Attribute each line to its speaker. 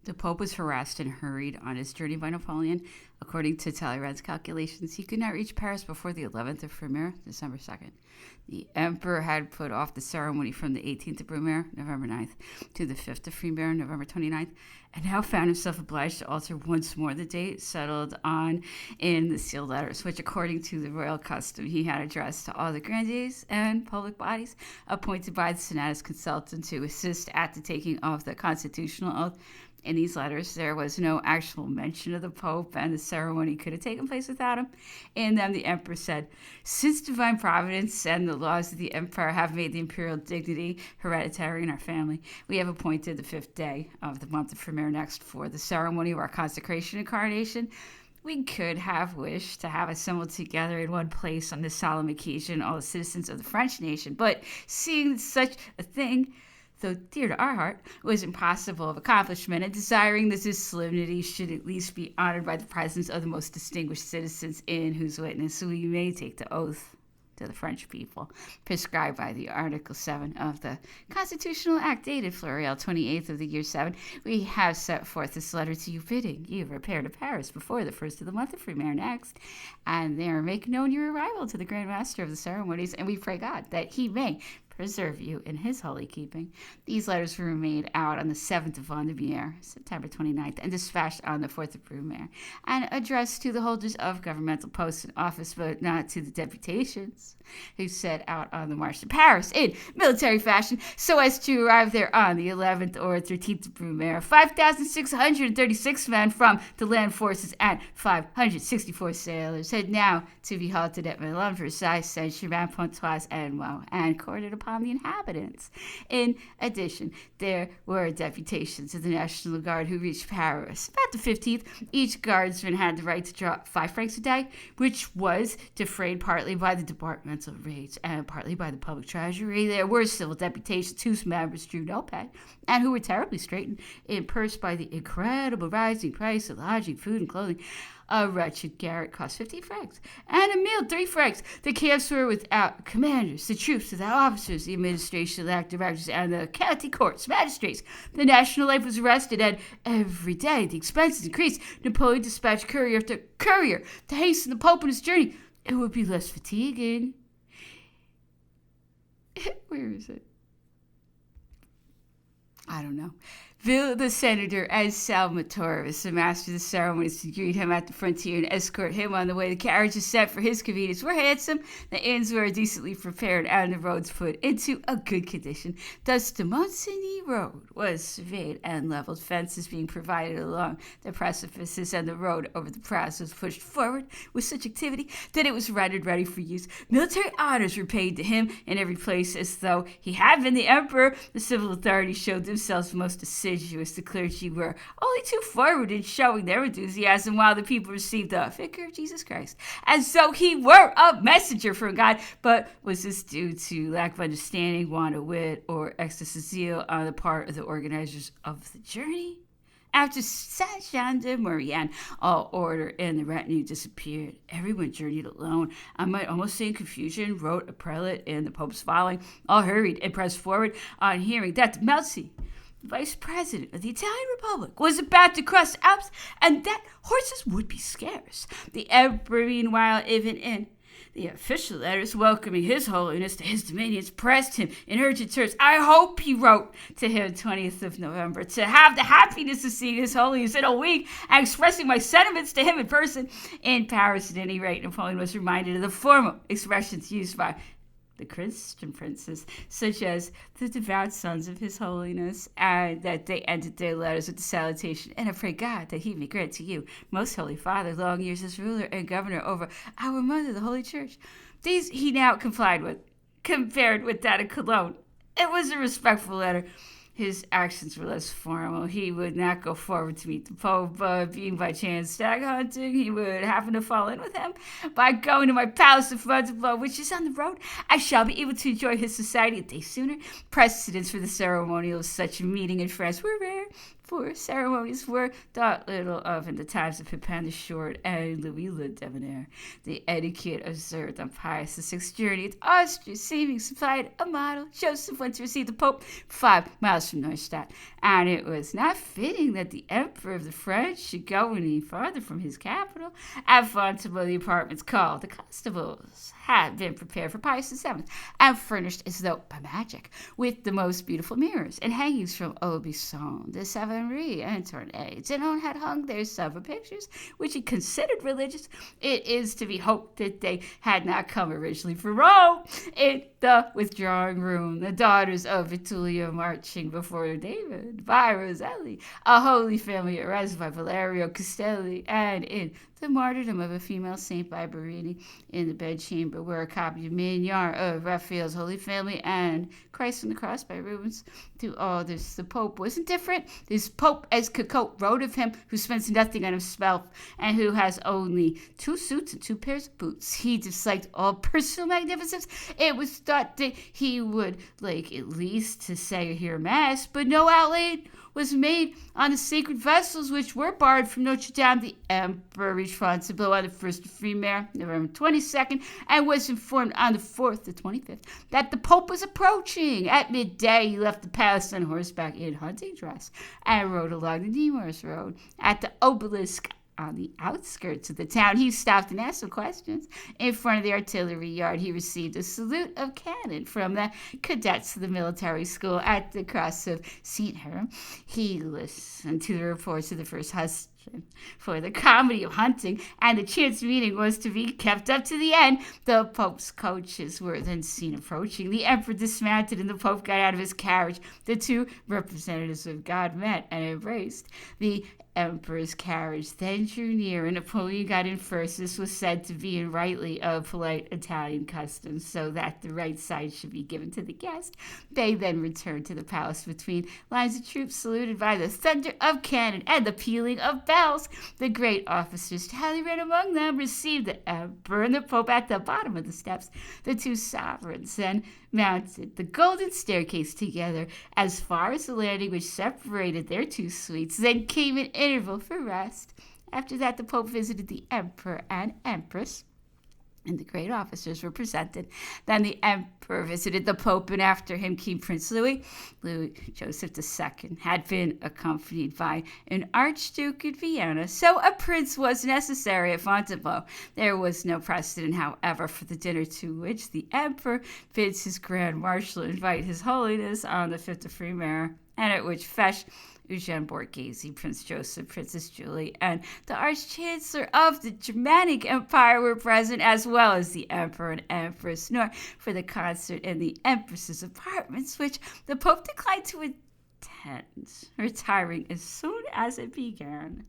Speaker 1: The Pope was harassed and hurried on his journey by Napoleon. According to Talleyrand's calculations, he could not reach Paris before the 11th of Brumaire, December 2nd. The Emperor had put off the ceremony from the 18th of Brumaire, November 9th, to the 5th of Brumaire, November 29th, and now found himself obliged to alter once more the date settled on in the sealed letters, which, according to the royal custom, he had addressed to all the grandees and public bodies appointed by the Senate as consultants to assist at the taking of the constitutional oath. In these letters, there was no actual mention of the Pope, and the ceremony could have taken place without him. In them, the Emperor said, "Since divine providence and the laws of the Empire have made the imperial dignity hereditary in our family, we have appointed the 5th day of the month of Brumaire next for the ceremony of our consecration and coronation. We could have wished to have assembled together in one place on this solemn occasion all the citizens of the French nation, but seeing such a thing, though dear to our heart, was impossible of accomplishment, and desiring that this solemnity should at least be honored by the presence of the most distinguished citizens, in whose witness we may take the oath to the French people, prescribed by the Article 7 of the Constitutional Act, dated Floreal 28th of the year 7, we have set forth this letter to you, bidding you repair to Paris before the 1st of the month of Brumaire next, and there make known your arrival to the Grand Master of the ceremonies, and we pray God that he may preserve you in his holy keeping." These letters were made out on the 7th of Brumaire, September 29th, and dispatched on the 4th of Brumaire, and addressed to the holders of governmental posts in office, but not to the deputations, who set out on the march to Paris in military fashion, so as to arrive there on the 11th or 13th of Brumaire. 5,636 men from the land forces and 564 sailors had now to be halted at Melun, Versailles, Saint-Germain, Pontoise, and Meaux, and quartered upon the inhabitants. In addition, there were deputations of the National Guard who reached Paris. About the 15th, each guardsman had the right to draw 5 francs a day, which was defrayed partly by the departmental rates and partly by the public treasury. There were civil deputations whose members drew no pay, and who were terribly straitened in purse by the incredible rising price of lodging, food, and clothing. A wretched garret cost 15 francs, and a meal 3 francs. The camps were without commanders, the troops without officers, the administration lacked directors, and the county courts, magistrates. The national life was arrested, and every day the expenses increased. Napoleon dispatched courier after courier to hasten the Pope on his journey. It would be less fatiguing. Where is it? I don't know. Ville, the senator, as Salvatore was the master of the ceremonies, to greet him at the frontier and escort him on the way. The carriages set for his convenience were handsome, the inns were decently prepared, and the roads put into a good condition. Thus the Monsigny road was surveyed and leveled, fences being provided along the precipices, and the road over the pass was pushed forward with such activity that it was rendered ready for use. Military honors were paid to him in every place as though he had been the emperor. The civil authorities showed themselves most assiduous. The clergy were only too forward in showing their enthusiasm, while the people received the figure of Jesus Christ as though he were a messenger from God. But was this due to lack of understanding, want of wit, or excess of zeal on the part of the organizers of the journey? After Saint-Jean de Maurienne, all order in the retinue disappeared. Everyone journeyed alone. I might almost say in confusion, wrote a prelate in the Pope's following. All hurried and pressed forward on hearing that the Melzi, Vice President of the Italian Republic, was about to cross the Alps, and that horses would be scarce. The Emperor, meanwhile, even in the official letters welcoming His Holiness to his dominions, pressed him in urgent terms. I hope, he wrote to him 20th of November, to have the happiness of seeing His Holiness in a week, and expressing my sentiments to him in person. In Paris, at any rate, Napoleon was reminded of the formal expressions used by the Christian princes, such as the devout sons of His Holiness, and that they ended their letters with the salutation, "And I pray God that He may grant to you, most Holy Father, long years as ruler and governor over our mother, the Holy Church." These he now complied with, compared with that of Cologne. It was a respectful letter. His actions were less formal. He would not go forward to meet the Pope, but being by chance stag hunting, he would happen to fall in with him. By going to my palace of Fontainebleau, which is on the road, I shall be able to enjoy his society a day sooner. Precedents for the ceremonial of such a meeting in France were rare. for ceremonies were thought little of in the times of Pepin the Short and Louis le Debonair. The etiquette observed on Pius VI's journey to Austria seeming supplied a model. Joseph went to receive the Pope 5 miles from Neustadt, and it was not fitting that the Emperor of the French should go any farther from his capital. At Fontainebleau, the apartments called the Constables had been prepared for Pius VII and furnished as though by magic with the most beautiful mirrors and hangings from Aubusson, de Savonnerie, and Tournai. Zenon had hung there several pictures which he considered religious. It is to be hoped that they had not come originally from Rome. In the withdrawing room, the daughters of Vitulio marching before David by Roselli, a holy family arrested by Valerio Castelli, and in the martyrdom of a female saint by Barini, in the bedchamber were a copy of Mignard of Raphael's Holy Family and Christ on the Cross by Rubens. To all this, the Pope was indifferent. This Pope, as Cocotte wrote of him, who spends nothing on himself and who has only 2 suits and 2 pairs of boots. He disliked all personal magnificence. It was thought that he would like at least to say or hear Mass, but no outlay was made on the sacred vessels which were borrowed from Notre Dame. The Emperor reached Fontainebleau on the 1st of Frimaire, November 22nd, and was informed on the 4th to 25th that the Pope was approaching. At midday, he left the palace on horseback in hunting dress and rode along the Nemours Road. At the obelisk on the outskirts of the town, he stopped and asked some questions. In front of the artillery yard, he received a salute of cannon from the cadets of the military school at the cross of St. Herm. He listened to the reports of the first husband for the comedy of hunting, and the chance meeting was to be kept up to the end. The Pope's coaches were then seen approaching. The Emperor dismounted, and the Pope got out of his carriage. The 2 representatives of God met and embraced. The Emperor's carriage then drew near, and Napoleon got in first. This was said to be in rightly of polite Italian customs, so that the right side should be given to the guest. They then returned to the palace between lines of troops, saluted by the thunder of cannon and the pealing of bells. The great officers, Talleyrand among them, received the Emperor and the Pope at the bottom of the steps. The 2 sovereigns then mounted the golden staircase together as far as the landing which separated their 2 suites. Then came an interval for rest. After that, the Pope visited the Emperor and Empress, and the great officers were presented. Then the Emperor visited the Pope, and after him came Prince Louis. Louis Joseph II had been accompanied by an Archduke in Vienna, so a prince was necessary at Fontainebleau. There was no precedent, however, for the dinner to which the Emperor bids his Grand Marshal invite His Holiness on the 5th of Frimaire, and at which Fesch, Eugene Borghese, Prince Joseph, Princess Julie, and the Arch-Chancellor of the Germanic Empire were present, as well as the Emperor and Empress, nor for the concert in the Empress's apartments, which the Pope declined to attend, retiring as soon as it began.